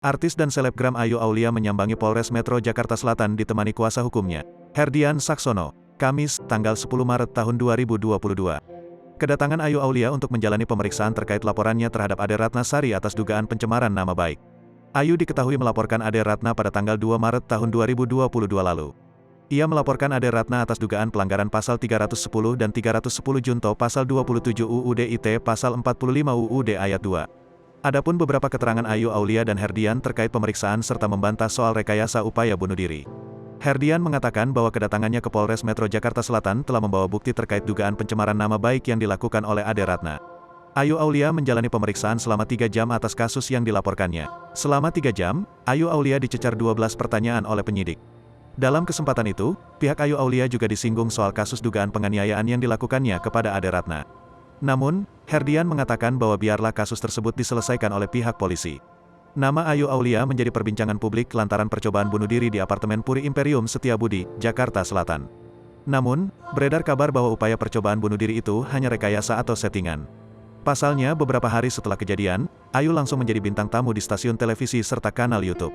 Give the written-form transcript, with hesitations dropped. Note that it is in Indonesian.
Artis dan selebgram Ayu Aulia menyambangi Polres Metro Jakarta Selatan ditemani kuasa hukumnya, Herdian Saksono, Kamis, tanggal 10 Maret tahun 2022. Kedatangan Ayu Aulia untuk menjalani pemeriksaan terkait laporannya terhadap Ade Ratna Sari atas dugaan pencemaran nama baik. Ayu diketahui melaporkan Ade Ratna pada tanggal 2 Maret tahun 2022 lalu. Ia melaporkan Ade Ratna atas dugaan pelanggaran pasal 310 dan 310 junto pasal 27 UUD ITE pasal 45 UUD ayat 2. Adapun beberapa keterangan Ayu Aulia dan Herdian terkait pemeriksaan serta membantah soal rekayasa upaya bunuh diri. Herdian mengatakan bahwa kedatangannya ke Polres Metro Jakarta Selatan telah membawa bukti terkait dugaan pencemaran nama baik yang dilakukan oleh Ade Ratna. Ayu Aulia menjalani pemeriksaan selama 3 jam atas kasus yang dilaporkannya. Selama 3 jam, Ayu Aulia dicecar 12 pertanyaan oleh penyidik. Dalam kesempatan itu, pihak Ayu Aulia juga disinggung soal kasus dugaan penganiayaan yang dilakukannya kepada Ade Ratna. Namun, Herdian mengatakan bahwa biarlah kasus tersebut diselesaikan oleh pihak polisi. Nama Ayu Aulia menjadi perbincangan publik lantaran percobaan bunuh diri di apartemen Puri Imperium Setiabudi, Jakarta Selatan. Namun, beredar kabar bahwa upaya percobaan bunuh diri itu hanya rekayasa atau settingan. Pasalnya, beberapa hari setelah kejadian, Ayu langsung menjadi bintang tamu di stasiun televisi serta kanal YouTube.